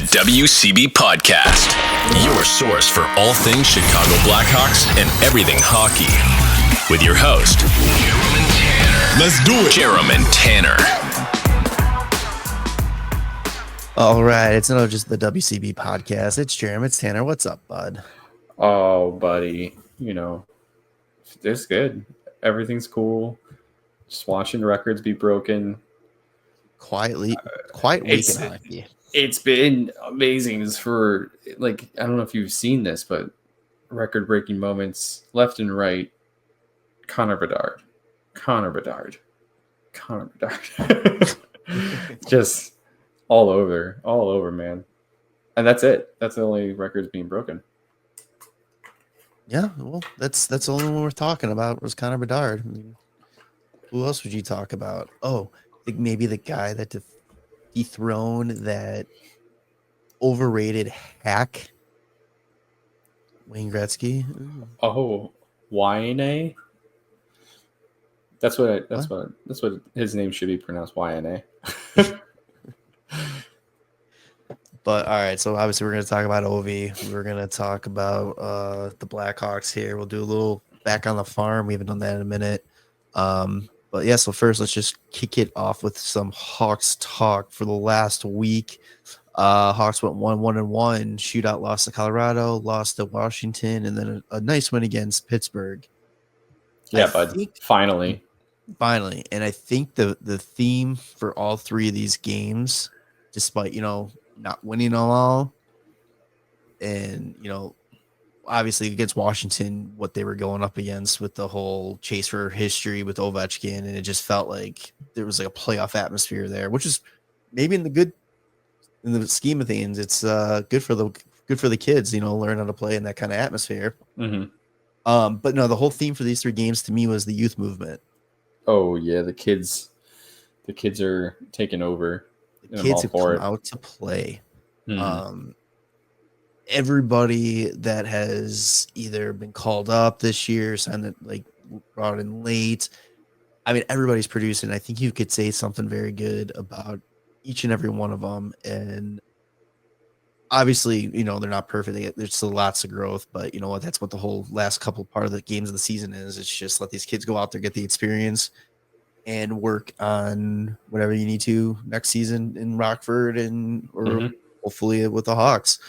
WCB Podcast, your source for all things Chicago Blackhawks and everything hockey. With your host, Jarom and Tanner. Let's do it. Jarom and Tanner. All right, it's not just the WCB Podcast. It's Jarom, it's Tanner. What's up, bud? Oh, buddy, it's good. Everything's cool. Just watching records be broken. Quiet week in hockey. It's been amazing. It's for, I don't know if you've seen this, but record-breaking moments left and right. Connor Bedard. Just all over, man. And that's it. That's the only records being broken. Yeah, well, that's the only one we're talking about was Connor Bedard. I mean, who else would you talk about? Oh, I think maybe the guy that dethroned that overrated hack, Wayne Gretzky. Ooh. Oh, YNA. That's what his name should be pronounced. YNA. But all right, so obviously we're going to talk about Ovi. We're going to talk about the Blackhawks here. We'll do a little back on the farm. We haven't done that in a minute. But yeah, so first let's just kick it off with some Hawks talk. For the last week, Hawks went 1-1-1. Shootout lost to Colorado, lost to Washington, and then a nice win against Pittsburgh. Yeah, finally. And I think the theme for all three of these games, despite not winning them all, and obviously against Washington, what they were going up against with the whole chase for history with Ovechkin, and it just felt like there was like a playoff atmosphere there, which is maybe in the scheme of things, it's good for the kids, learn how to play in that kind of atmosphere. Mm-hmm. But no, the whole theme for these three games to me was the youth movement. Oh yeah, the kids are taking over. The kids have come out to play. Mm-hmm. Everybody that has either been called up this year, signed brought in late. I mean, everybody's producing. I think you could say something very good about each and every one of them. And obviously, they're not perfect. There's still lots of growth, but you know what? That's what the whole last couple part of the games of the season is. It's just let these kids go out there, get the experience, and work on whatever you need to next season in Rockford or hopefully with the Hawks.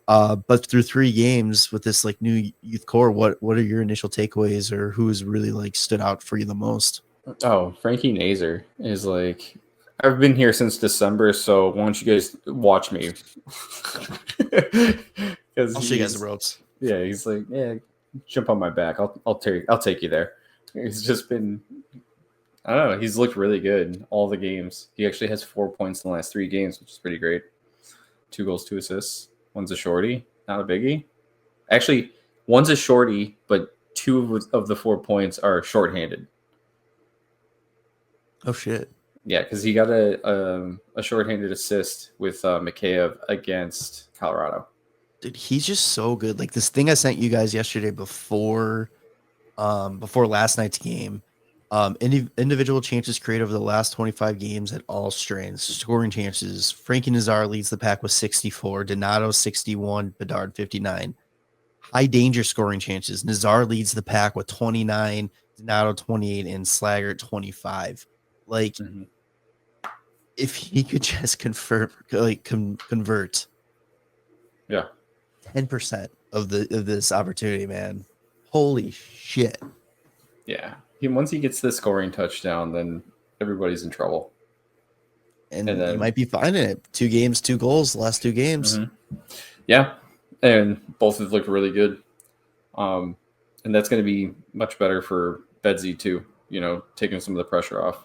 But through three games with this new youth core, what are your initial takeaways, or who has really stood out for you the most? Oh, Frankie Nazar is I've been here since December, so why don't you guys watch me? I'll show you guys the ropes. Yeah, he's jump on my back. I'll take you there. He's just been, I don't know. He's looked really good in all the games. He actually has 4 points in the last 3 games, which is pretty great. 2 goals, 2 assists. One's a shorty, not a biggie. Actually, one's a shorty, but 2 of the 4 points are shorthanded. Oh shit! Yeah, because he got a shorthanded assist with Mikheyev against Colorado. Dude, he's just so good. This thing I sent you guys yesterday before last night's game. Individual chances created over the last 25 games at all strengths. Scoring chances. Frankie Nazar leads the pack with 64. Donato 61. Bedard 59. High danger scoring chances. Nazar leads the pack with 29. Donato 28 and Slaggert 25. If he could just convert, yeah, 10% of this opportunity, man. Holy shit. Yeah. Once he gets the scoring touchdown, then everybody's in trouble. And then, you might be finding it. 2 games, 2 goals, the last 2 games. Mm-hmm. Yeah. And both have looked really good. And that's going to be much better for Bedsy too, taking some of the pressure off.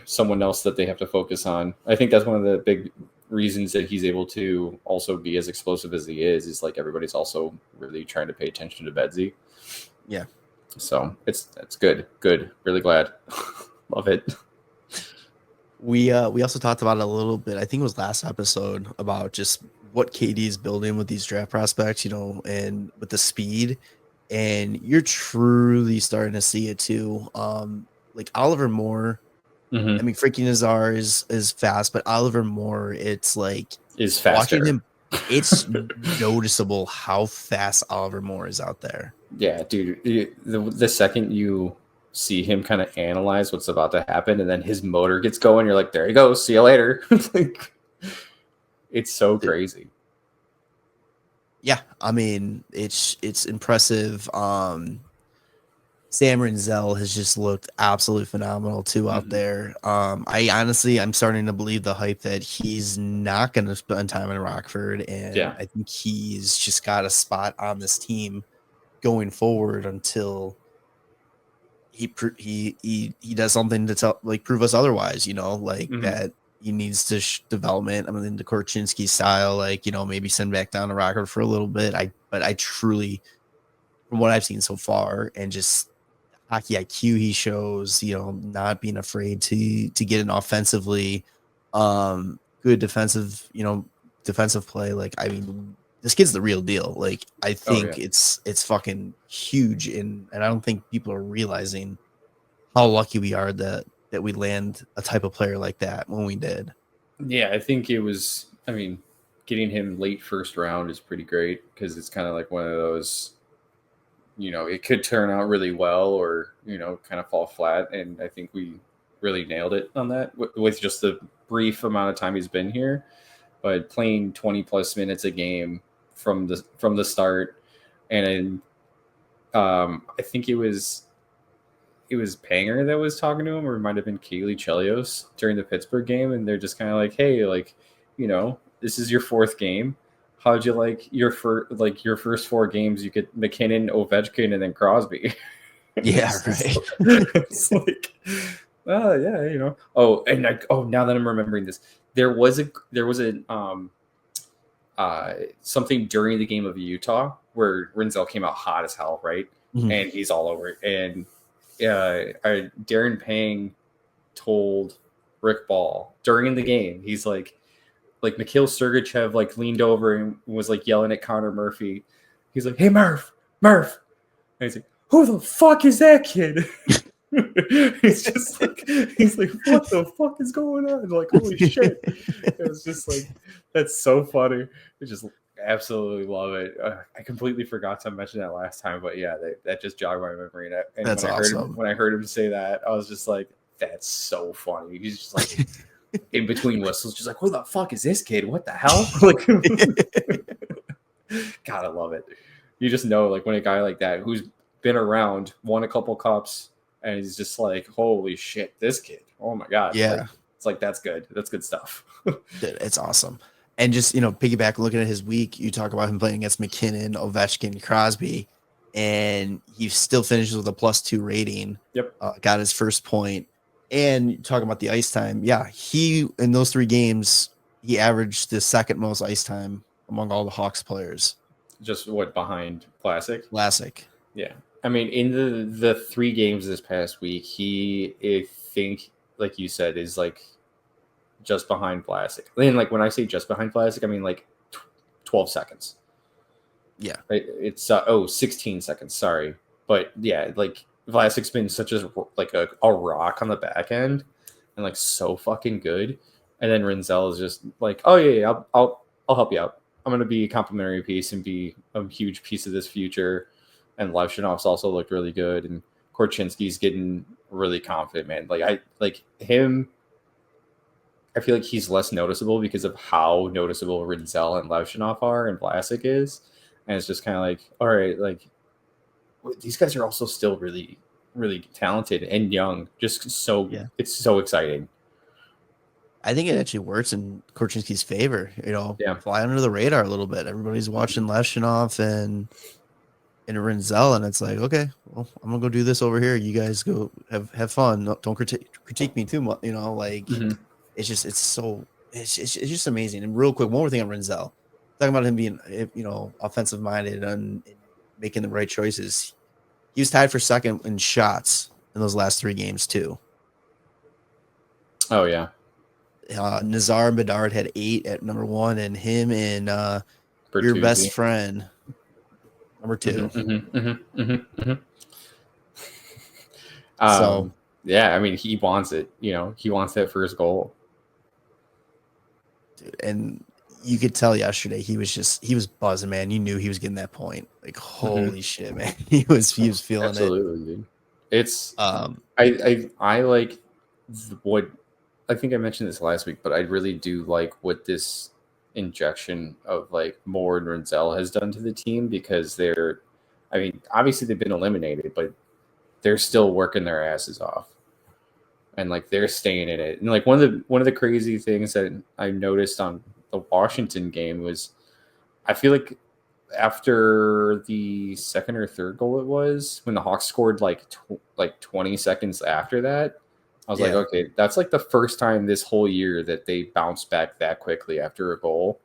Someone else that they have to focus on. I think that's one of the big reasons that he's able to also be as explosive as he is everybody's also really trying to pay attention to Bedsy. Yeah. So it's good. Really glad. Love it. We also talked about it a little bit. I think it was last episode about just what KD's building with these draft prospects, and with the speed, and you're truly starting to see it too. Oliver Moore Mm-hmm. I mean, freaking Nazar is fast, but Oliver Moore, it's like Is faster. watching him. It's noticeable how fast Oliver Moore is out there. Yeah, dude. The second you see him kind of analyze what's about to happen, and then his motor gets going, you're like, there you go. See you later. Like, it's so crazy. Yeah, I mean, it's impressive. Sam Renzel has just looked absolutely phenomenal too out there. I'm starting to believe the hype that he's not going to spend time in Rockford, and Yeah. I think he's just got a spot on this team going forward until he does something to prove us otherwise. That he needs to development. I mean, the Korchinski style, maybe send back down to Rockford for a little bit. But I truly, from what I've seen so far, and just hockey IQ he shows, not being afraid to get in offensively, good defensive play. Like, I mean, this kid's the real deal. Like, I think it's fucking huge, and I don't think people are realizing how lucky we are that we land a type of player like that when we did. Yeah, I think it was. I mean, getting him late first round is pretty great because it's kind of like one of those. It could turn out really well or, kind of fall flat. And I think we really nailed it on that with just the brief amount of time he's been here. But playing 20 plus minutes a game from the start. And I think it was Panger that was talking to him, or it might have been Kaylee Chelios during the Pittsburgh game. And they're just kind of like, hey, this is your fourth game. How'd you like your first 4 games? You get McKinnon, Ovechkin, and then Crosby. Yeah, right. It's like, yeah, Oh, and now that I'm remembering this, there was a something during the game of Utah where Renzel came out hot as hell, right? Mhm. And he's all over it. And Darren Pang told Rick Ball during the game, he's like Mikhail Sergachev leaned over and was yelling at Connor Murphy. He's like, "Hey Murph!" And he's like, "Who the fuck is that kid?" He's like, "What the fuck is going on?" Like, holy shit! It was just like, that's so funny. I just absolutely love it. I completely forgot to mention that last time, but yeah, that just jogged my memory. And That's awesome. When I heard him say that, I was just like, that's so funny. He's just like, in between whistles, just like, who the fuck is this kid? What the hell? God, I love it. You just know, when a guy like that who's been around, won a couple cups, and he's just like, holy shit, this kid. Oh my God. Yeah. It's that's good. That's good stuff. Dude, it's awesome. And just, piggyback, looking at his week, you talk about him playing against McKinnon, Ovechkin, Crosby, and he still finishes with a +2 rating. Yep. Got his first point. And talking about the ice time, yeah, he, in those 3 games, he averaged the second most ice time among all the Hawks players. Just behind Classic? Classic. Yeah. I mean, in the 3 games this past week, I think, like you said, is just behind Classic. And when I say just behind Classic, I mean 12 seconds. Yeah. It's 16 seconds. Sorry. But yeah, Vlasic's been such a rock on the back end and so fucking good. And then Renzel is just oh yeah, I'll help you out. I'm going to be a complimentary piece and be a huge piece of this future. And Levshinov's also looked really good. And Korchinski's getting really confident, man. Him, I feel like he's less noticeable because of how noticeable Renzel and Levshinov are and Vlasic is. And it's just kind of all right, these guys are also still really, really talented and young. Just so, It's so exciting. I think it actually works in Korchinski's favor. Fly under the radar a little bit. Everybody's watching Levshinov and Renzel, and it's like, okay, well, I'm gonna go do this over here. You guys go have fun. Don't critique me too much. It's just amazing. And real quick, one more thing on Renzel, talking about him being offensive minded and making the right choices. He was tied for second in shots in those last 3 games too. Oh yeah. Nazar and Bedard had 8 at number 1, and him and your best friend number 2. Mm-hmm. So Yeah, I mean, he wants it. He wants that first goal. Dude, and you could tell yesterday he was buzzing, man. You knew he was getting that point. Like, holy shit, man. He was feeling Absolutely, dude. It's it. I like what I think I mentioned this last week, but I really do like what this injection of like Moore and Renzel has done to the team because I mean, obviously they've been eliminated, but they're still working their asses off. And like they're staying in it. And like one of the crazy things that I noticed on the Washington game was I feel like after the second or third goal it was when the Hawks scored like 20 seconds after that, I was like, Yeah. okay, that's like the first time this whole year that they bounced back that quickly after a goal.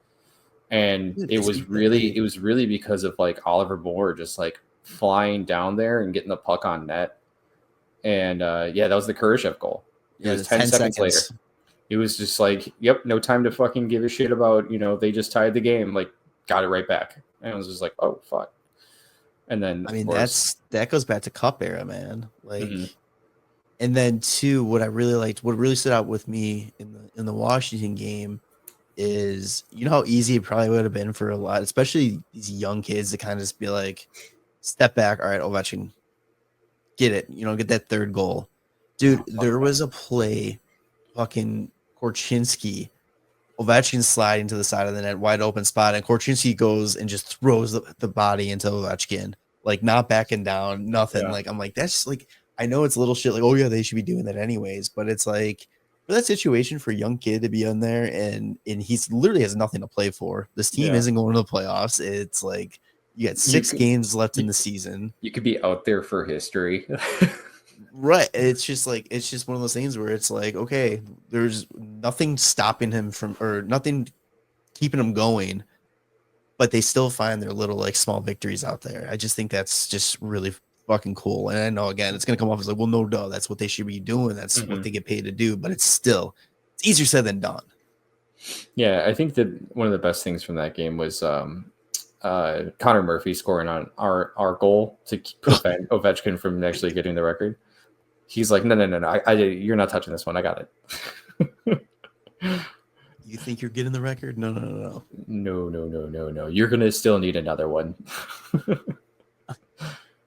And Dude, it it's was because really because of like Oliver Moore just like flying down there and getting the puck on net. And yeah, that was the Kurashev goal. It yeah, was the 10 10 seconds later. seconds. It was just like, yep, no time to fucking give a shit about, they just tied the game. Like, got it right back. And I was just like, oh, fuck. And then, I of mean, course, that goes back to Cup era, man. Like, mhm, and then too, what I really liked, what really stood out with me in the Washington game is, you know how easy it probably would have been for a lot, especially these young kids to kind of just be like, step back. All right, Ovechkin, get it. Get that third goal. Dude, there was a play, fucking Korchinski, Ovechkin sliding to the side of the net, wide open spot, and Korchinski goes and just throws the body into Ovechkin, like not backing down, nothing. yeah, Like, I'm like, that's like, I know it's little shit, like, oh yeah, they should be doing that anyways, but it's like for that situation for a young kid to be on there and he's literally has nothing to play for. This team yeah. isn't going to the playoffs. It's like you got You six could, games left in you, the season. you could be out there for history. Right. It's just one of those things where it's like, okay, there's nothing stopping him from or nothing keeping him going, but they still find their little like small victories out there. I just think that's just really fucking cool. And I know again it's gonna come off as like, well, no duh, that's what they should be doing. That's what Mhm. they get paid to do, but it's easier said than done. Yeah, I think that one of the best things from that game was Connor Murphy scoring on our goal to prevent Ovechkin from actually getting the record. He's like, no, you're not touching this one. I got it. You think you're getting the record? No, no, no, no. No. You're gonna still need another one.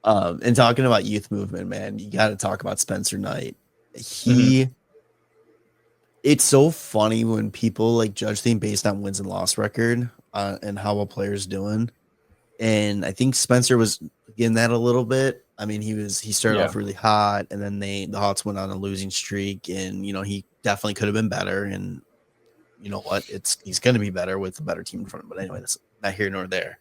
And talking about youth movement, man, you got to talk about Spencer Knight. Mhm. It's so funny when people like judge things based on wins and loss record and how a player's doing. And I think Spencer was getting that a little bit. I mean, he started Yeah, off really hot, and then the Hawks went on a losing streak, and he definitely could have been better. And you know what? He's going to be better with a better team in front of him. But anyway, that's not here nor there.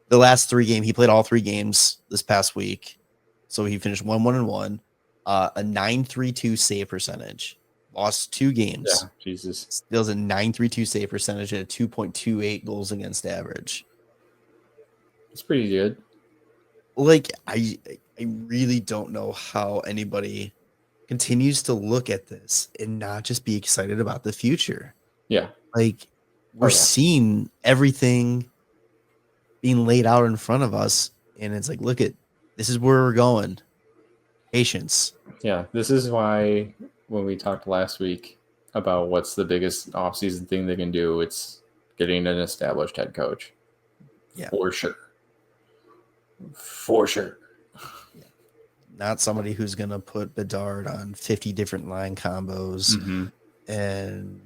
The last 3 games, he played all 3 games this past week, so he finished 1-1-1, a 9.32 save percentage. Lost 2 games. yeah. Jesus, Still has a 9.32 save percentage and a 2.28 goals against average. it's pretty good. Like I really don't know how anybody continues to look at this and not just be excited about the future. Yeah. Like Oh we're yeah. seeing everything being laid out in front of us, and it's like, look at this is where we're going. Patience. Yeah. This is why when we talked last week about what's the biggest offseason thing they can do, it's getting an established head coach. Yeah. For sure. For sure. Yeah. Not somebody who's gonna put Bedard on 50 different line combos Mm-hmm. and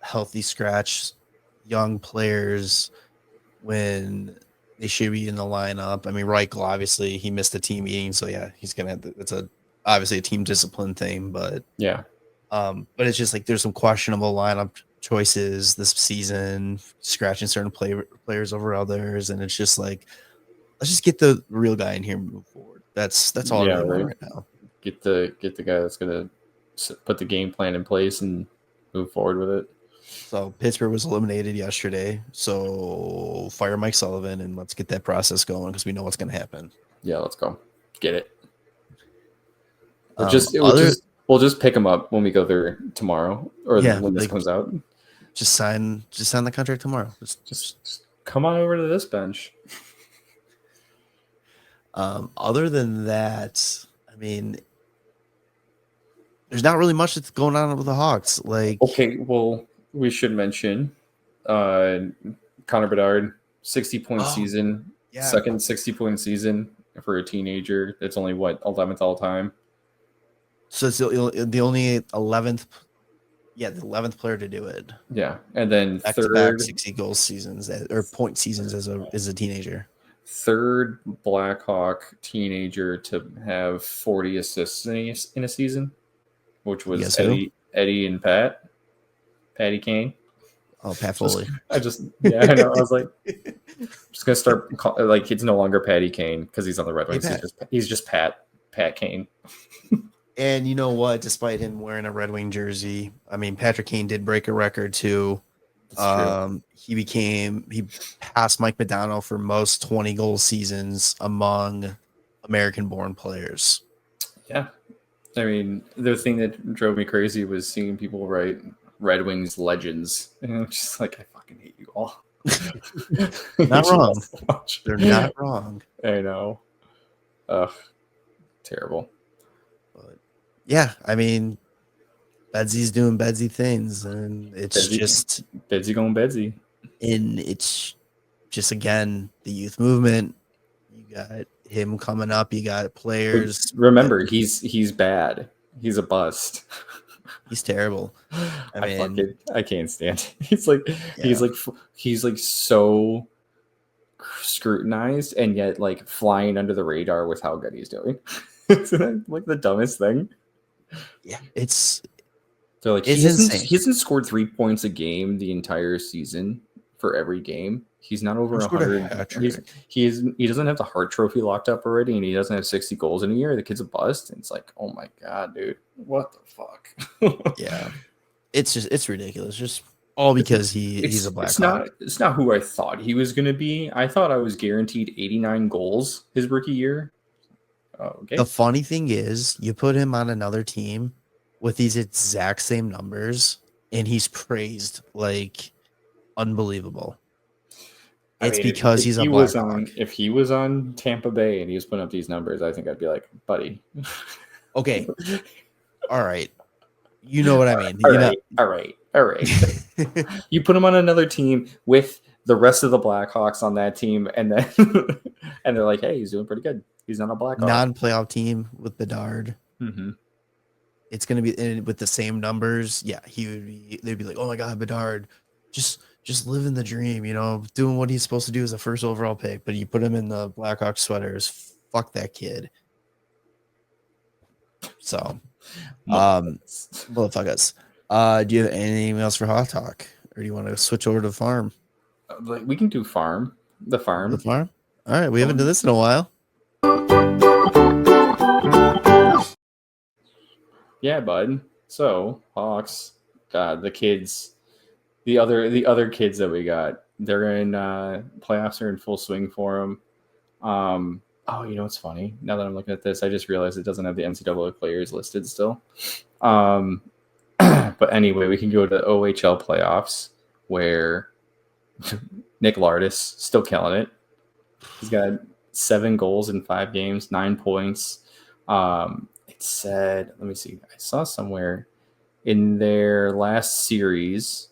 healthy scratch young players when they should be in the lineup. I mean, Reichel, obviously he missed a team meeting, so yeah, he's gonna have to, it's obviously a team discipline thing, Yeah. but it's just like there's some questionable lineup choices this season, scratching certain players over others, and it's just like let's just get the real guy in here and move forward. That's all I Yeah. really want Right. right now. Get the guy that's gonna put the game plan in place and move forward with it. So Pittsburgh was eliminated yesterday. So fire Mike Sullivan and let's get that process going because we know what's going to happen. Yeah. Let's go. Get it. Other We'll just pick him up when we go there tomorrow or yeah, when this like comes out. just sign the contract tomorrow. Just come on over to this bench. Other than that, I mean, there's not really much that's going on with the Hawks. Like, Okay, well, we should mention Connor Bedard, 60-point season, yeah. second 60-point season for a teenager. It's only 11th all time. So it's the only 11th, the 11th player to do it. Yeah, and then Back-to-back 60 goal seasons or point seasons as a teenager. Third Blackhawk teenager to have 40 assists in a season, which was Eddie and Patty Kane. Oh, Pat Foley. I know. I was like, I'm just gonna start like it's no longer Patty Kane because he's on the Red Wings. He's just Pat Kane. And you know what? Despite him wearing a Red Wing jersey, I mean, Patrick Kane did break a record too. He passed Mike Modano for most 20 goal seasons among American-born players. Yeah, I mean, the thing that drove me crazy was seeing people write Red Wings legends, and I'm just like, I fucking hate you all. Not wrong. They're not wrong. I know. Ugh, terrible. But yeah, I mean, Bedsy's doing Bedsy things, and it's Bedsy going Bedsy. And it's just, again, the youth movement. You got him coming up. You got players. Remember, he's bad. He's a bust. He's terrible. I can't stand it. He's like so scrutinized and yet like flying under the radar with how good he's doing. Isn't that like the dumbest thing? Yeah, they're like he hasn't scored 3 points a game the entire season for every game. He's not over 100. He doesn't have the Hart Trophy locked up already, and he doesn't have 60 goals in a year. The kid's a bust. And it's like, oh my god, dude, what the fuck? Yeah, it's ridiculous. Just all because he's a Blackhawk. It's not who I thought he was going to be. I thought I was guaranteed 89 goals his rookie year. Okay. The funny thing is, you put him on another team with these exact same numbers, and he's praised like unbelievable. It's because he's a Blackhawk. If he was on Tampa Bay and he was putting up these numbers, I think I'd be like, buddy. Okay. All right. You know what I mean. All right. You put him on another team with the rest of the Blackhawks on that team, and then and they're like, hey, he's doing pretty good. He's on a Blackhawk. Non-playoff team with Bedard. Mm-hmm. It's going to be with the same numbers. Yeah, they'd be like, oh my God, Bedard, just living the dream, doing what he's supposed to do as a first overall pick. But you put him in the Blackhawks sweaters. Fuck that kid. So, motherfuckers. Do you have anything else for Hot Talk? Or do you want to switch over to the farm? We can do farm. The farm. The farm? All right. We haven't done this in a while. Yeah, bud. So, Hawks, the kids, the other kids that we got, they're in playoffs are in full swing for them. You know what's funny? Now that I'm looking at this, I just realized it doesn't have the NCAA players listed still. But anyway, we can go to the OHL playoffs where Nick Lardis still killing it. He's got 7 goals in 5 games, 9 points. It said, let me see. I saw somewhere in their last series,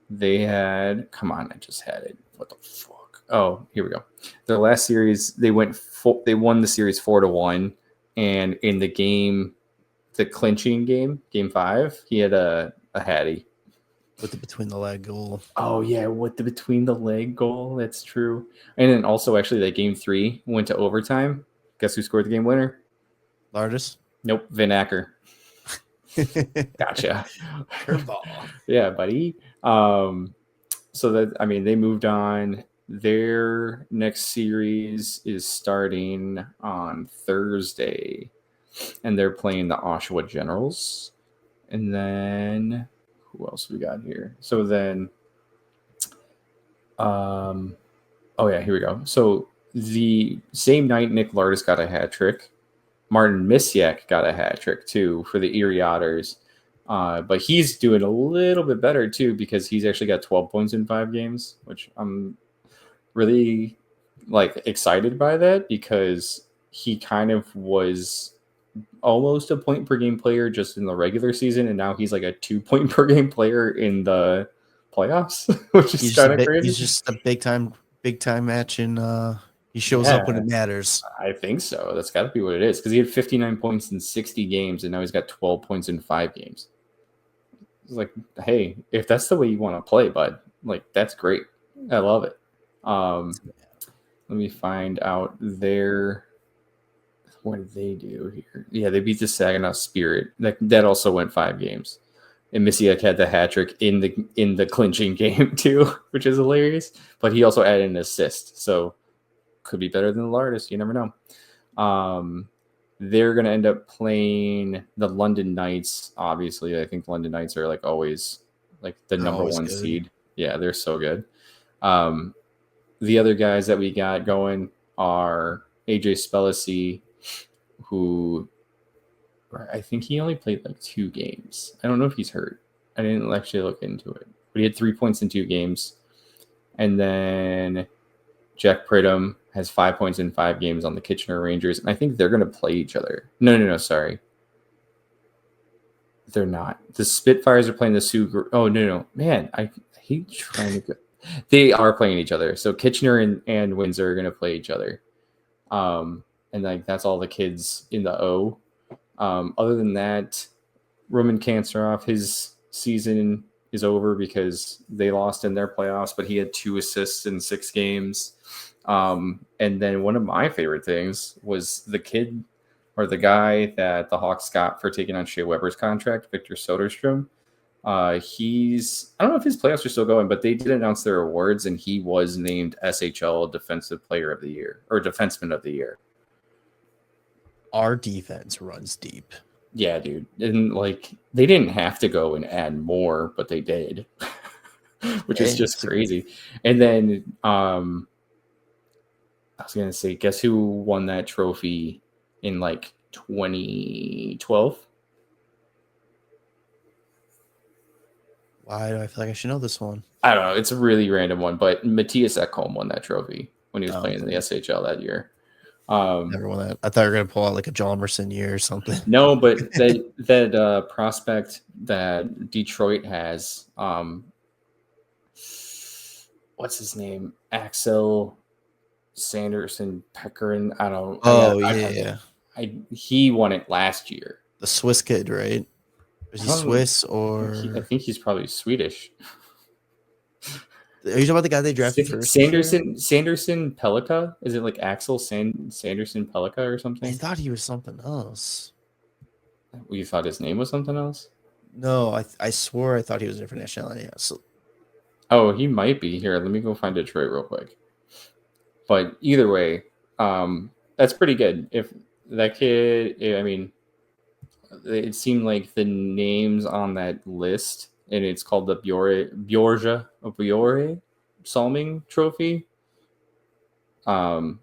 they had, come on, I just had it. What the fuck? Oh, here we go. Their last series, they won the series 4-1. And in the game, the clinching game, game 5, he had a hattie. With the between the leg goal. Oh, yeah, with the between the leg goal. That's true. And then also, actually, that game 3 went to overtime. Guess who scored the game winner? Lardis? Nope, Van Acker. Gotcha. Curveball. Yeah, buddy. So that, I mean, they moved on. Their next series is starting on Thursday, and they're playing the Oshawa Generals. And then who else we got here? So then, here we go. So the same night, Nick Lardis got a hat trick. Martin Misiak got a hat trick too for the Erie Otters. But he's doing a little bit better too because he's actually got 12 points in 5 games, which I'm really excited by that because he kind of was almost a point per game player just in the regular season, and now he's like a 2 point per game player in the playoffs, which is kind of crazy. He's just a big time match, and he shows up when it matters. I think so. That's got to be what it is, because he had 59 points in 60 games, and now he's got 12 points in 5 games. It's like, hey, if that's the way you want to play, bud, like that's great. I love it. Let me find out their. What did they do here? Yeah, they beat the Saginaw Spirit. That also went 5 games. And Misiak had the hat trick in the clinching game too, which is hilarious. But he also added an assist, so could be better than the Lardis. You never know. They're going to end up playing the London Knights. Obviously, I think the London Knights are like always like the number 1 seed. Yeah, they're so good. The other guys that we got going are AJ Spellacy, who I think he only played like 2 games. I don't know if he's hurt. I didn't actually look into it. But he had 3 points in 2 games. And then Jack Pridham has 5 points in 5 games on the Kitchener Rangers. And I think they're going to play each other. No, sorry. They're not. The Spitfires are playing the Sioux. Oh, no. Man, I hate trying to go. They are playing each other. So Kitchener and Windsor are going to play each other. And like that's all the kids in the O. Other than that, Roman Kancerov, his season is over because they lost in their playoffs, but he had 2 assists in 6 games. And then one of my favorite things was the kid or the guy that the Hawks got for taking on Shea Weber's contract, Victor Soderstrom. I don't know if his playoffs are still going, but they did announce their awards, and he was named SHL Defensive Player of the Year or Defenseman of the Year. Our defense runs deep. Yeah, dude. And like they didn't have to go and add more, but they did. Which is just crazy. And then I was gonna say, guess who won that trophy in like 2012? Why do I feel like I should know this one? I don't know. It's a really random one, but Matthias Ekholm won that trophy when he was playing in the SHL that year. Never won that. I thought you were gonna pull out like a John Merson year or something. No, but that prospect that Detroit has, what's his name? Axel Sanderson Pekkarin. I don't. Oh yeah. He won it last year. The Swiss kid, right? Is he Swiss or? I think he's probably Swedish. Are you talking about the guy they drafted first? Sanderson Pellikka? Is it like Axel Sanderson Pellikka or something? I thought he was something else. You thought his name was something else? No, I swore I thought he was a different nationality. So... Oh, he might be. Here, let me go find Detroit real quick. But either way, that's pretty good. If that kid, I mean, it seemed like the names on that list, and it's called the Bjorge Salming Trophy. I'm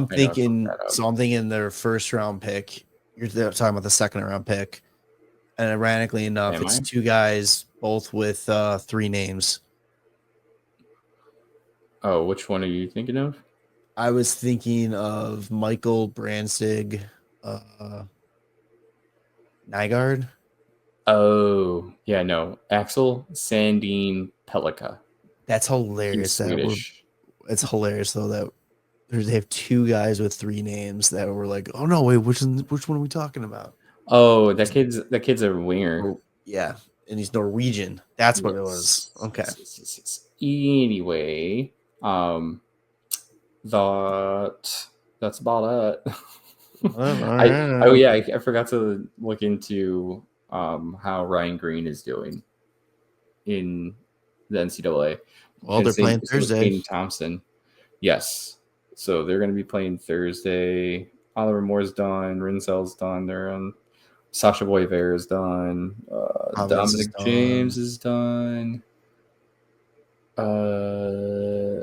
thinking their first round pick. You're talking about the second round pick, and ironically enough, it's 2 guys, both with 3 names. Oh, which one are you thinking of? I was thinking of Michael Branstig, Nygaard. Oh, yeah, no. Axel Sandin Pellikka. That's hilarious. It's hilarious though that they have 2 guys with 3 names that were like, oh no, wait, which one are we talking about? Oh, that kid's a winger. Yeah, and he's Norwegian. That's what it was. Okay. Anyway, that's about it. I forgot to look into how Ryan Green is doing in the NCAA. Well, they're playing Thursday. Peyton Thompson. Yes. So they're going to be playing Thursday. Oliver Moore's done. Rinzel's done. They're on. Sasha Boisvert is done. Dominic James is done.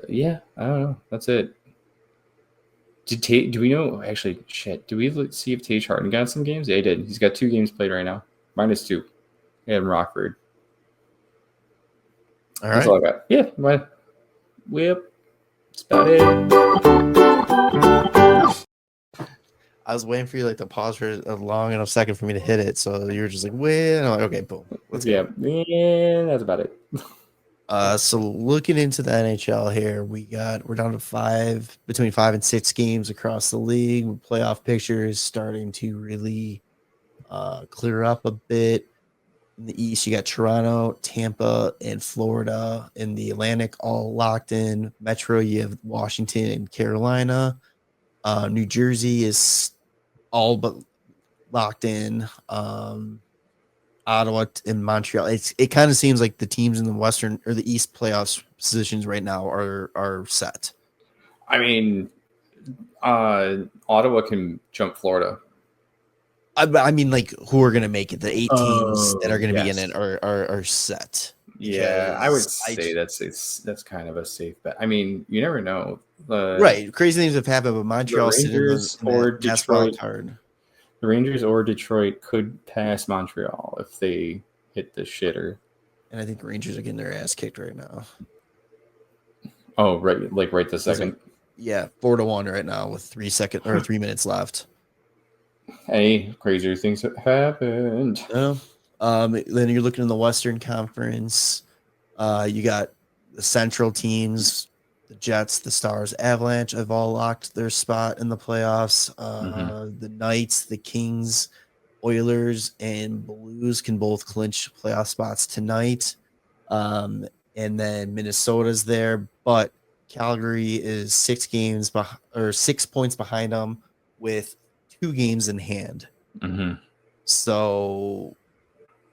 Yeah, I don't know. That's it. Do we know? Actually, shit. Do we see if Tage Harden got some games? Yeah, he did. He's got 2 games played right now. -2. In Rockford. All right. That's all I got. Yeah. That's about it. I was waiting for you to pause for a long enough second for me to hit it. So you were just like, wait, and I'm like, okay, boom. Let's go. Yeah, that's about it. So looking into the NHL here, we're down to between 5 and 6 games across the league. Playoff picture is starting to really clear up a bit. In the East, you got Toronto, Tampa, and Florida. In the Atlantic, all locked in. Metro, you have Washington and Carolina. New Jersey is all but locked in. Ottawa and Montreal. It kind of seems like the teams in the Western or the East playoffs positions right now are set. I mean, Ottawa can jump Florida. I mean, who are going to make it? The 8 teams that are going to be in yes. it are set. Yeah, I would say that's kind of a safe bet. I mean, you never know. Right, crazy things have happened, but Montreal sitting in or that wild Detroit card. The Rangers or Detroit could pass Montreal if they hit the shitter. And I think Rangers are getting their ass kicked right now. Oh, right, right this second. Yeah, 4-1 right now with 3 minutes left. Hey, crazier things have happened. Then you're looking in the Western Conference. You got the Central teams, the Jets, the Stars, Avalanche have all locked their spot in the playoffs. The Knights, the Kings, Oilers, and Blues can both clinch playoff spots tonight. And then Minnesota's there, but Calgary is 6 points behind them with 2 games in hand. So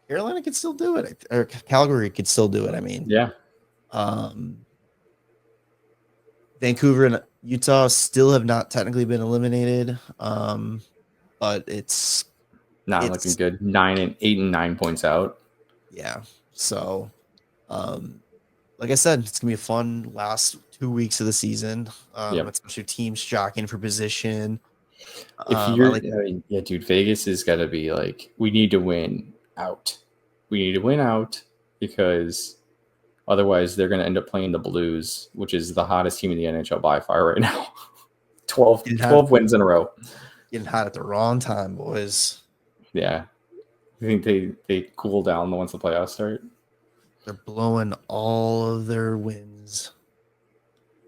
Carolina could still do it, or Calgary could still do it. I mean, yeah. Vancouver and Utah still have not technically been eliminated, but it's looking good. 8 and 9 points out. Yeah. So, like I said, it's gonna be a fun last 2 weeks of the season. Especially teams jockeying for position. If you're, dude, Vegas has got to be we need to win out. We need to win out because otherwise they're going to end up playing the Blues, which is the hottest team in the NHL by far right now. 12 wins in a row. Getting hot at the wrong time, boys. Yeah. You think they cool down once the playoffs start? They're blowing all of their wins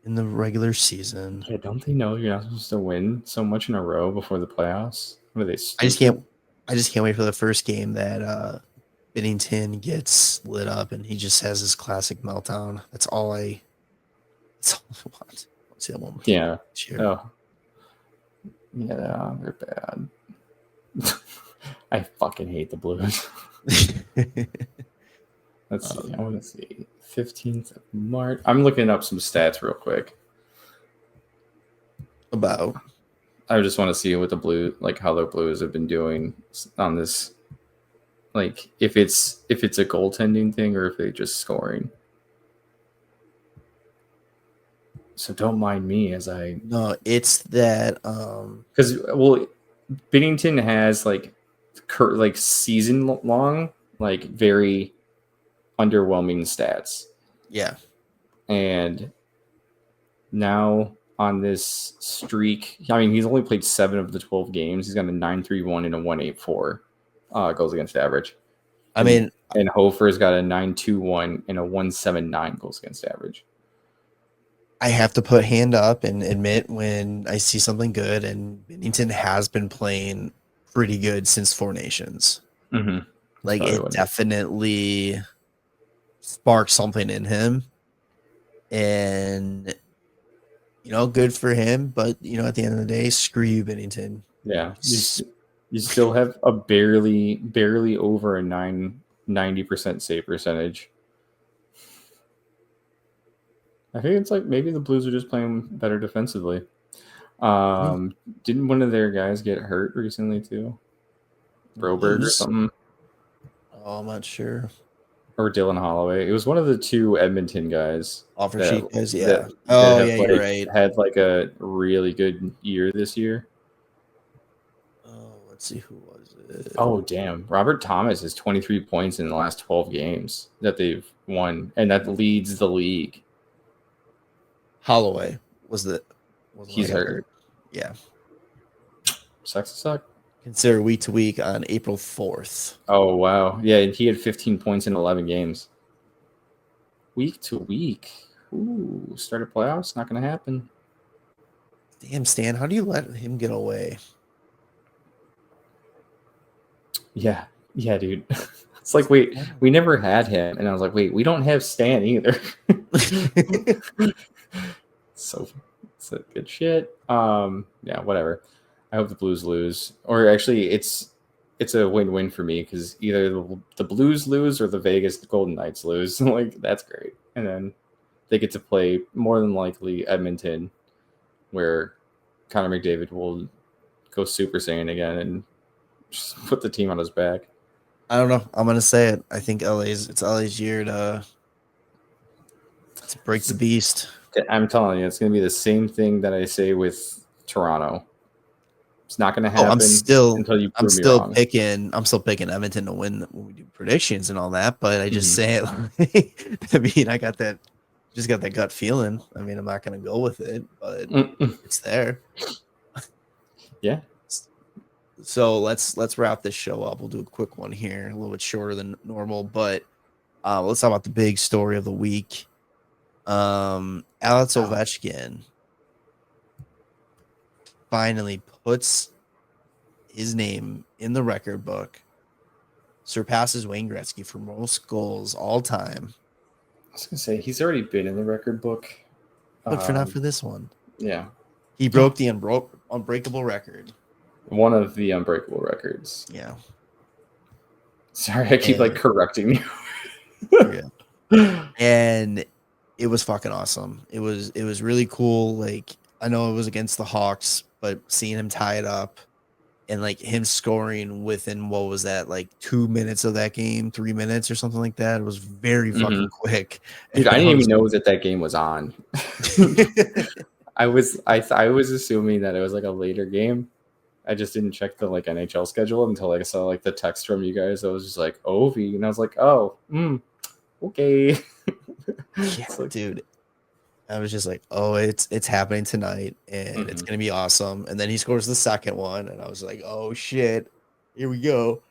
in the regular season. Yeah, don't they know you're not supposed to win so much in a row before the playoffs? What are they? Stupid? I just can't wait for the first game that Binnington gets lit up and he just has his classic meltdown. That's all I want. Let's see that one more. Yeah. Oh. Yeah, they're bad. I fucking hate the Blues. Let's see. I want to see 15th of March. I'm looking up some stats real quick. I just want to see what the Blues, how the Blues have been doing on this. If it's a goaltending thing or if they just scoring. So don't mind me as I. No, it's that. Because Binnington has season long very underwhelming stats. Yeah. And now on this streak, I mean, he's only played 7 of the 12 games. He's got a 9.31 and a 1.84 goals against average. And Hofer's got a 9.21 and a 1.79 goals against average. I have to put hand up and admit when I see something good, and Binnington has been playing pretty good since 4 Nations. Mm-hmm. It definitely sparked something in him, and good for him. But at the end of the day, screw you, Binnington. Yeah, you still have a barely over a 90% save percentage. I think it's maybe the Blues are just playing better defensively. Didn't one of their guys get hurt recently too? Broberg or something? Oh, I'm not sure. Or Dylan Holloway. It was one of the 2 Edmonton guys. Offer sheet guys, yeah. You're right. Had a really good year this year. Oh, let's see, who was it? Oh, damn. Robert Thomas has 23 points in the last 12 games that they've won, and that leads the league. Holloway was he's hurt. Yeah. Sucks to suck. Consider week to week on April 4th. Oh, wow. Yeah, and he had 15 points in 11 games. Week to week. Ooh, start of playoffs? Not going to happen. Damn, Stan, how do you let him get away? Yeah, dude. It's like, wait, we never had him. And I was like, wait, we don't have Stan either. So it's a good shit. Yeah, whatever. I hope the Blues lose. Or actually, it's a win-win for me because either the Blues lose or the Vegas Golden Knights lose. Like, that's great. And then they get to play more than likely Edmonton, where Connor McDavid will go Super Saiyan again and just put the team on his back. I don't know. I'm gonna say it. I think it's LA's year to break the beast. I'm telling you, it's going to be the same thing that I say with Toronto. It's not going to happen until you prove me wrong. I'm still picking Edmonton to win when we do predictions and all that. But I just say it. I mean, I got that gut feeling. I mean, I'm not going to go with it, but it's there. Yeah. So let's wrap this show up. We'll do a quick one here, a little bit shorter than normal, but let's talk about the big story of the week. Alex Ovechkin finally puts his name in the record book, surpasses Wayne Gretzky for most goals all time. I was gonna say he's already been in the record book, but not for this one. Yeah, he broke the unbreakable record. One of the unbreakable records. Yeah. Sorry, I keep correcting you. And it was fucking awesome. It was really cool. Like, I know it was against the Hawks, but seeing him tie it up and like him scoring within, what was that, like 2 minutes of that game, 3 minutes or something like that. It was very fucking quick. Dude, I didn't even know that game was on. I was assuming that it was like a later game. I just didn't check the NHL schedule until I saw the text from you guys. I was just like, Ovi, and I was like, oh, okay. Yeah, dude. I was just like, oh, it's happening tonight, and it's gonna be awesome. And then he scores the second one, and I was like, oh shit, here we go.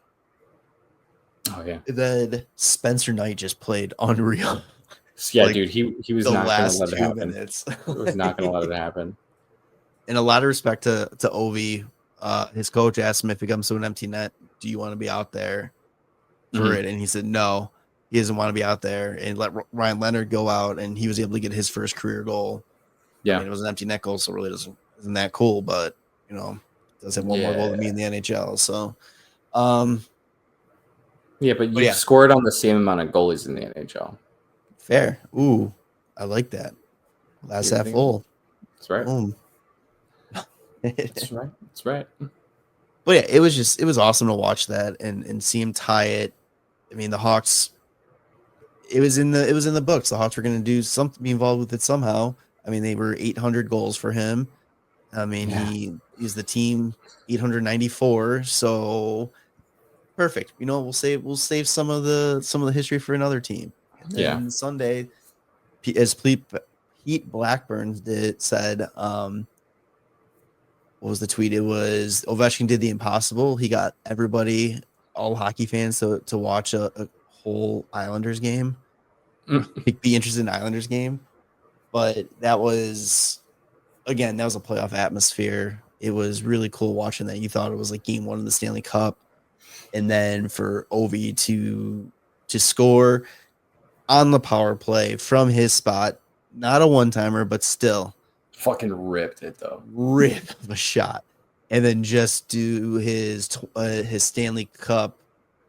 Oh yeah. And then Spencer Knight just played unreal. Yeah, dude, he was not gonna let it happen. He was not gonna let it happen. In a lot of respect to Ovi, his coach asked him if he comes to an empty net, do you want to be out there for it? And he said no. He doesn't want to be out there, and let Ryan Leonard go out, and he was able to get his first career goal. Yeah, I mean, it was an empty net goal, so it really isn't that cool, but does have one more goal than me in the NHL. So, but you scored on the same amount of goalies in the NHL. Fair. Ooh, I like that. Glass half full. That's right. That's right. That's right. But yeah, it was awesome to watch that and see him tie it. I mean, the Hawks. It was in the books. The Hawks were going to do something, be involved with it somehow. I mean, they were 800 goals for him. I mean, he's the team 894. So perfect. We'll save some of the history for another team. And then Sunday, as Pete Blackburn said, what was the tweet? It was Ovechkin did the impossible. He got everybody, all hockey fans, to watch a whole Islanders game, be interested in Islanders game. But that was a playoff atmosphere. It was really cool watching that. You thought it was like game 1 of the Stanley Cup, and then for Ovi to score on the power play from his spot, not a one-timer, but still fucking ripped it though. Rip of a shot, and then just do his Stanley Cup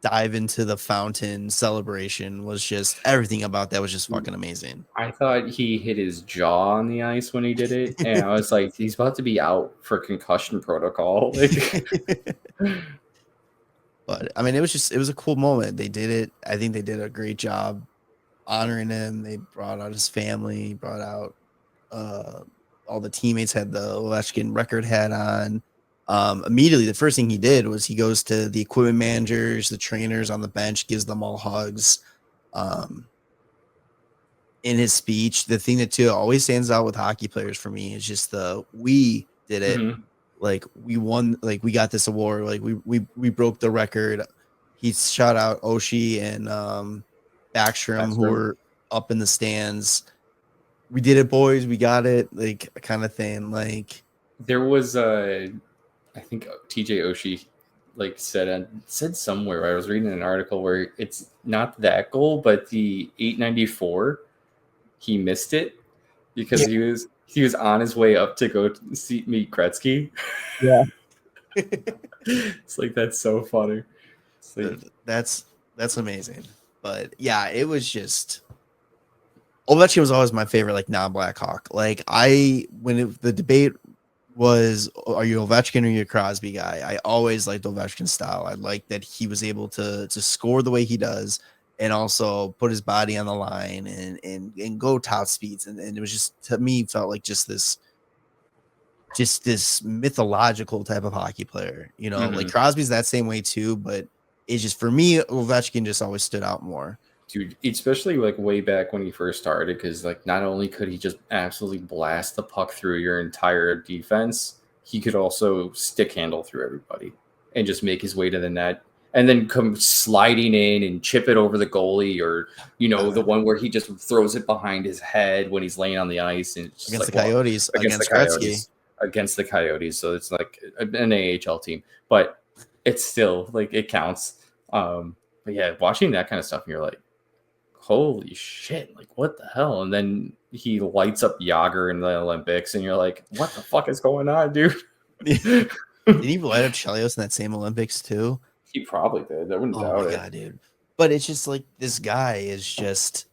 dive into the fountain celebration was just, everything about that was just fucking amazing. I thought he hit his jaw on the ice when he did it, and I was like, he's about to be out for concussion protocol. But I mean, it was a cool moment. They did it. I think they did a great job honoring him. They brought out his family, brought out all the teammates, had the Ovechkin record hat on. Immediately, the first thing he did was he goes to the equipment managers, the trainers on the bench, gives them all hugs. In his speech, the thing that always stands out with hockey players for me is just we did it. like we won, like we got this award, like we broke the record. He shot out Oshie and Backstrom, who Backstrom. were up in the stands. We did it, boys. We got it, like kind of thing. Like There was I think TJ Oshie like said somewhere, I was reading an article where it's not that goal, but the 894, he missed it because he was on his way up to go meet Gretzky. yeah, It's like that's so funny. It's like, that's amazing. But yeah, it was just Ovechkin was always my favorite, like non-Blackhawk. Like the debate was, are you Ovechkin or you a Crosby guy? I always liked Ovechkin's style. I like that he was able to score the way he does and also put his body on the line and go top speeds. And it was just, to me, felt like just this mythological type of hockey player. You know, like Crosby's that same way too, but it's just, for me, Ovechkin just always stood out more. dude, especially like way back when he first started, because like not only could he just absolutely blast the puck through your entire defense, he could also stick handle through everybody and just make his way to the net and then come sliding in and chip it over the goalie, or the one where he just throws it behind his head when he's laying on the ice and it's just Against like, the Coyotes, against Gretzky. Against the Coyotes. So it's like an AHL team, but it's still like it counts. But yeah, watching that kind of stuff, and you're like, holy shit, like what the hell? And then he lights up Yager in the Olympics, and you're like, what the fuck is going on, dude? Did he light up Chelios in that same Olympics too? He probably did. I wouldn't doubt it. Oh my god, dude. But it's just like, this guy is just,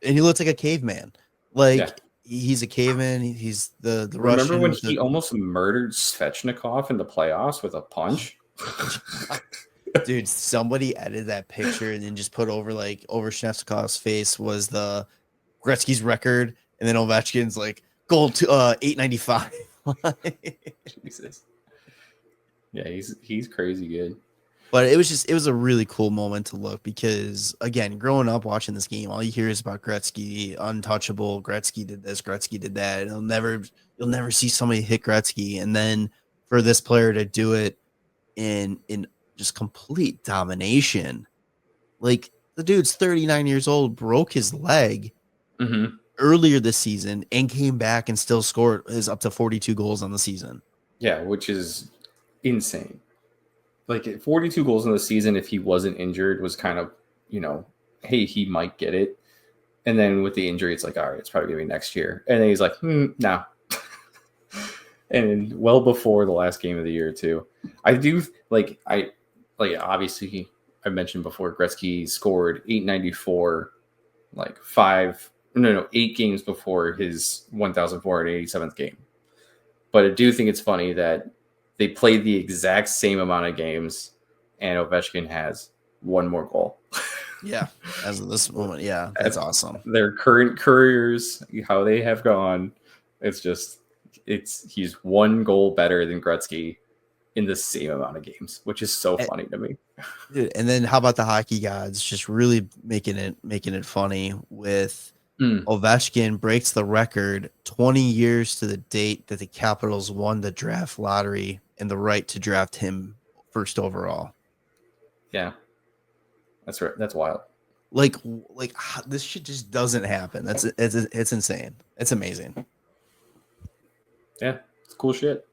and he looks like a caveman. Like he's a caveman. He's the Remember Russian when he almost murdered Svechnikov in the playoffs with a punch? Dude, somebody edited that picture and then just put over Svechnikov's face was the Gretzky's record, and then Ovechkin's like goal to 895. Jesus. Yeah, he's crazy good. But it was a really cool moment to look, because again, growing up watching this game, all you hear is about Gretzky, untouchable. Gretzky did this, Gretzky did that. You'll never see somebody hit Gretzky, and then for this player to do it in just complete domination. Like, the dude's 39 years old, broke his leg earlier this season, and came back and still scored his up to 42 goals on the season. Yeah, which is insane. Like 42 goals in the season, if he wasn't injured, was kind of, hey, he might get it. And then with the injury, it's like, all right, it's probably going to be next year. And then he's like, no. And well before the last game of the year, too. I do, obviously, I mentioned before, Gretzky scored 894, 8 games before his 1,487th game. But I do think it's funny that they played the exact same amount of games, and Ovechkin has one more goal. Yeah, as of this moment, yeah, that's awesome. Their current careers, how they have gone, he's one goal better than Gretzky in the same amount of games, which is so funny to me. Dude, and then how about the hockey gods just really making it funny with Ovechkin breaks the record 20 years to the date that the Capitals won the draft lottery and the right to draft him first overall. Yeah, that's right. That's wild. Like this shit just doesn't happen. It's insane. It's amazing. Yeah, it's cool shit.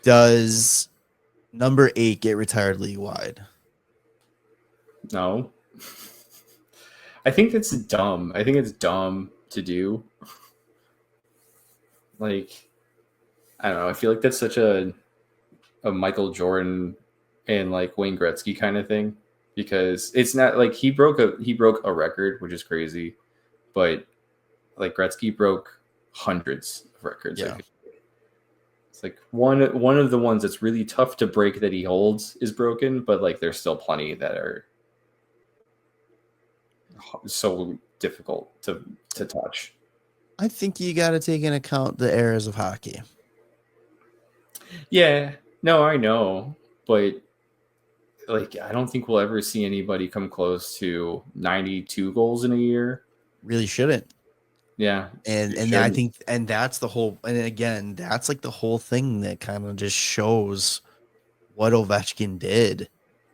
Does number 8 get retired league wide? No. I think that's dumb. I think it's dumb to do. Like, I don't know. I feel like that's such a Michael Jordan and like Wayne Gretzky kind of thing, because it's not like he broke a record, which is crazy, but like Gretzky broke hundreds of records. Yeah. It's like one of the ones that's really tough to break that he holds is broken, but like there's still plenty that are so difficult to touch. I think you got to take into account the eras of hockey. Yeah, no, I know, but like I don't think we'll ever see anybody come close to 92 goals in a year. Really shouldn't. Yeah. And I think, and that's the whole, and again, that's like the whole thing that kind of just shows what Ovechkin did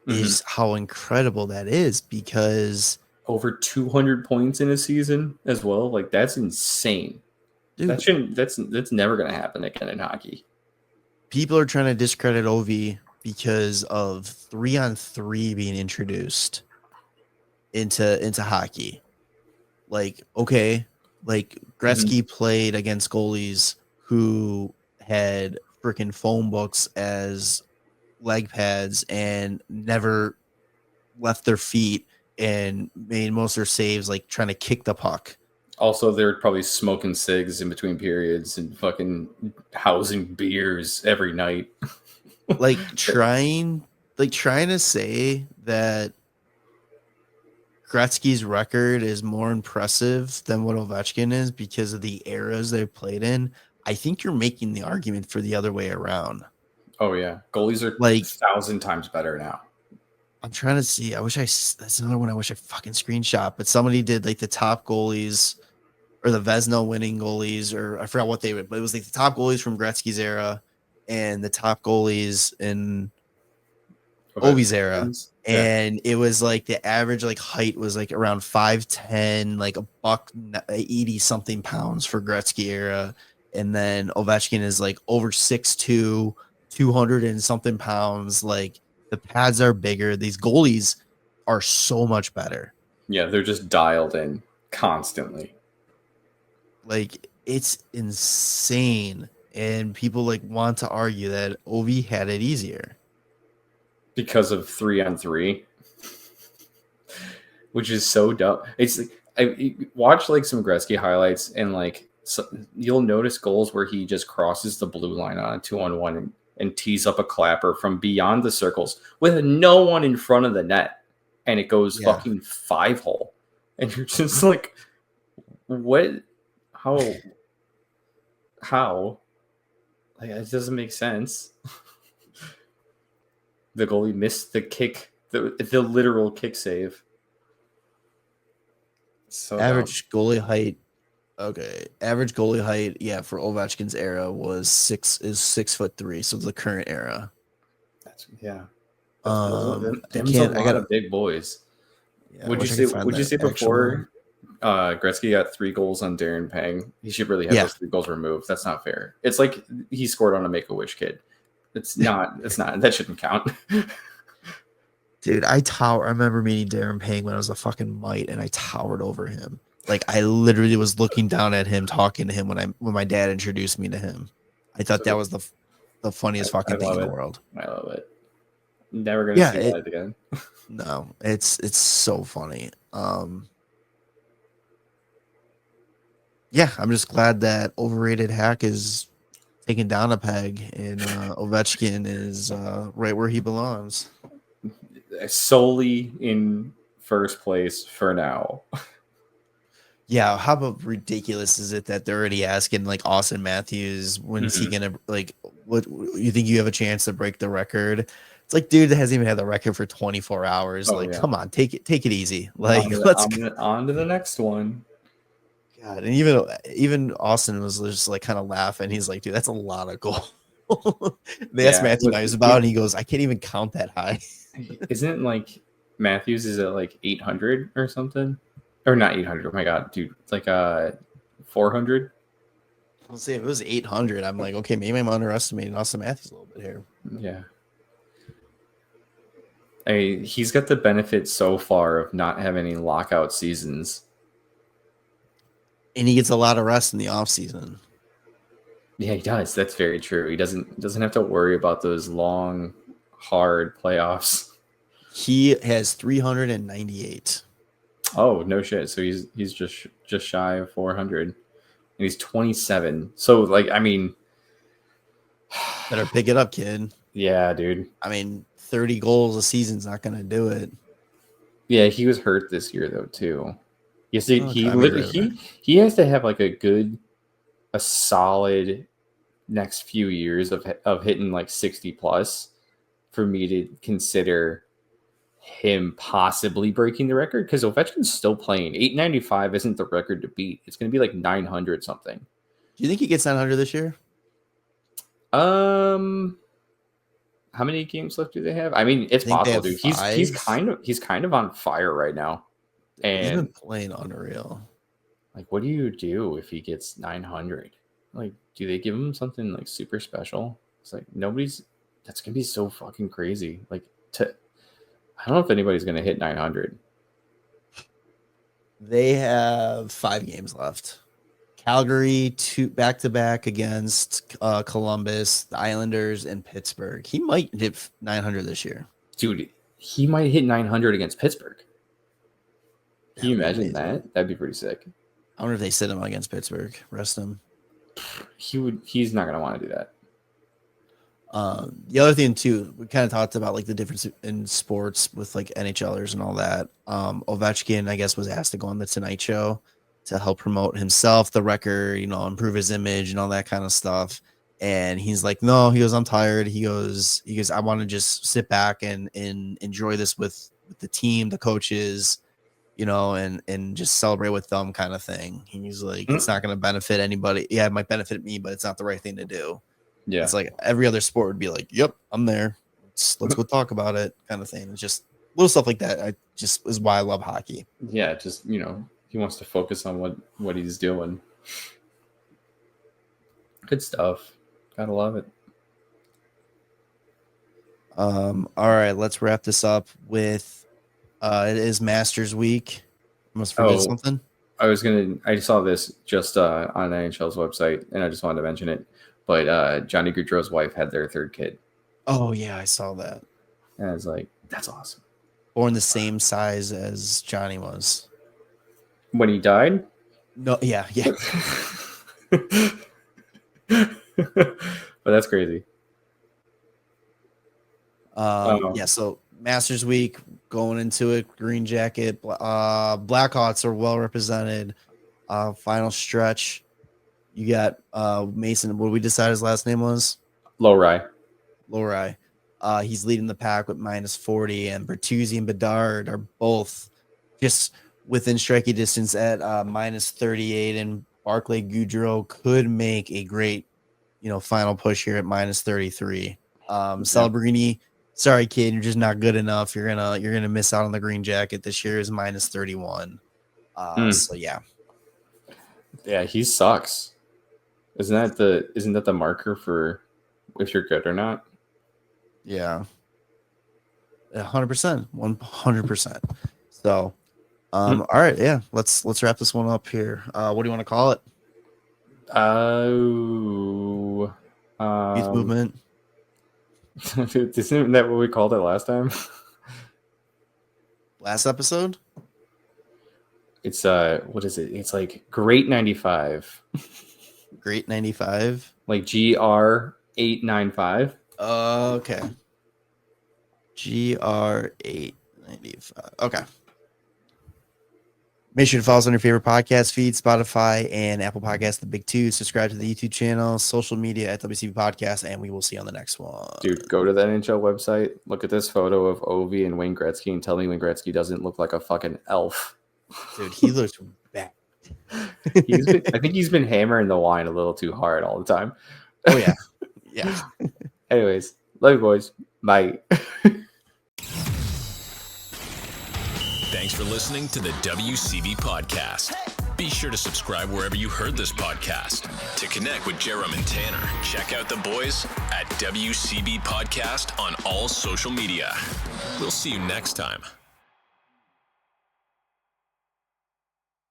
is how incredible that is, because over 200 points in a season as well. Like, that's insane. dude, That's never going to happen again in hockey. people are trying to discredit Ovi because of 3-on-3 being introduced into hockey. Like, okay, like Gretzky played against goalies who had freaking phone books as leg pads and never left their feet and made most of their saves like trying to kick the puck. Also, they're probably smoking cigs in between periods and fucking housing beers every night. like trying to say that Gretzky's record is more impressive than what Ovechkin is because of the eras they've played in. I think you're making the argument for the other way around. Oh yeah, goalies are Like 1,000 times better now. I'm trying to see. That's another one I wish I fucking screenshot. But somebody did like the top goalies or the Vezina winning goalies, or I forgot what they would, but it was like the top goalies from Gretzky's era and the top goalies in Ovi's era. Yeah. And it was like the average like height was like around 5'10", like a buck 80 something pounds for Gretzky era. And then Ovechkin is like over 6'2", 200 and something pounds. Like the pads are bigger. These goalies are so much better. Yeah, they're just dialed in constantly. Like it's insane. And people like want to argue that Ovi had it easier. Because of 3-on-3, which is so dumb. It's like, I watch like some Gretzky highlights, and like you'll notice goals where he just crosses the blue line on a 2-on-1 and tees up a clapper from beyond the circles with no one in front of the net, and it goes fucking 5-hole, and you're just like, what? How? Like, it doesn't make sense. The goalie missed the kick, the literal kick save. So average goalie height. Okay, average goalie height. Yeah, for Ovechkin's era was 6'3", so the current era. That's them I got of big boys. Yeah, Would you say before Gretzky got 3 goals on Darren Pang, he should really have those 3 goals removed? That's not fair. It's like he scored on a Make-A-Wish kid. It's not. That shouldn't count. Dude, I remember meeting Darren Pang when I was a fucking mite, and I towered over him. Like I literally was looking down at him, talking to him when my dad introduced me to him. I thought that was the funniest fucking thing in the world. I love it. Never gonna see that again. No, it's so funny. Yeah, I'm just glad that overrated hack is taken down a peg, and Ovechkin is right where he belongs. Solely in first place for now. Yeah, how about ridiculous is it that they're already asking like Austin Matthews, when's he gonna, like, what you think you have a chance to break the record? It's like, dude, that hasn't even had the record for 24 hours. Come on, take it easy. Like, let's on to the next one. God, and even Austin was just like kind of laughing. He's like, dude, that's a lot of goals. They asked Matthew Knives about it, and he goes, I can't even count that high. Isn't it like Matthews is at like 800 or something? Or not 800. Oh my god, dude. It's like 400. I'll say if it was 800, I'm like, okay, maybe I'm underestimating Austin Matthews a little bit here. Yeah. He's got the benefit so far of not having any lockout seasons. And he gets a lot of rest in the off season. Yeah, he does. That's very true. He doesn't have to worry about those long, hard playoffs. He has 398. Oh, no shit. So he's just shy of 400. And he's 27. So, like, I mean, better pick it up, kid. Yeah, dude. I mean, 30 goals a season's not going to do it. Yeah, he was hurt this year though too. You see, he has to have like a solid next few years of hitting like 60 plus for me to consider him possibly breaking the record because Ovechkin's still playing. 895 isn't the record to beat. It's going to be like 900 something. Do you think he gets 900 this year? How many games left do they have? I mean, it's possible, dude. He's kind of on fire right now. And he's been playing unreal. Like, what do you do if he gets 900? Like, do they give him something like super special? It's like that's gonna be so fucking crazy. Like, I don't know if anybody's gonna hit 900. They have 5 games left. Calgary, 2 back-to-back against Columbus, the Islanders, and Pittsburgh. He might hit 900 this year. Dude, he might hit 900 against Pittsburgh. Can you imagine that? That'd be pretty sick. I wonder if they sit him against Pittsburgh, rest him. He's not gonna want to do that. The other thing too, we kind of talked about like the difference in sports with like NHLers and all that. Ovechkin, I guess, was asked to go on the Tonight Show to help promote himself, the record, improve his image and all that kind of stuff. And he's like, no, he goes, I'm tired. He goes, I want to just sit back and enjoy this with the team, the coaches, and just celebrate with them kind of thing. He's like, it's not going to benefit anybody. Yeah, it might benefit me, but it's not the right thing to do. Yeah. It's like every other sport would be like, yep, I'm there. Let's go talk about it kind of thing. It's just little stuff like that. Is why I love hockey. Yeah. Just, he wants to focus on what he's doing. Good stuff. Gotta love it. All right, let's wrap this up with it is Masters Week. Must forget something. I saw this just on NHL's website, and I just wanted to mention it. But Johnny Gaudreau's wife had their 3rd kid. Oh yeah, I saw that. And I was like, that's awesome. Born the same size as Johnny was. When he died? No, yeah. But that's crazy. Yeah, so Masters Week, going into it, Green Jacket, Blackhawks are well represented. Final stretch. You got Mason. What did we decide his last name was? Lowry. He's leading the pack with -40, and Bertuzzi and Bedard are both just within striking distance at -38. And Barclay Goodrow could make a great, final push here at -33. Celebrini, sorry kid, you're just not good enough. You're gonna miss out on the Green Jacket this year. Is -31. So yeah. Yeah, he sucks. Isn't that the marker for if you're good or not? Yeah. 100%. 100%. So all right, yeah. Let's wrap this one up here. What do you want to call it? Youth movement. Isn't that what we called it last time? Last episode? It's what is it? It's like Great 95. Great 95? Like GR895. Okay. GR895. Okay. Make sure to follow us on your favorite podcast feed, Spotify and Apple Podcasts, the big 2. Subscribe to the YouTube channel, social media at WCB Podcast, and we will see you on the next one. Dude, go to the NHL website, look at this photo of Ovi and Wayne Gretzky, and tell me Wayne Gretzky doesn't look like a fucking elf. Dude, he looks bad. I think he's been hammering the wine a little too hard all the time. Oh, yeah. Yeah. Anyways, love you boys. Bye. Thanks for listening to the WCB Podcast. Be sure to subscribe wherever you heard this podcast. To connect with Jarom and Tanner, check out the boys at WCB Podcast on all social media. We'll see you next time.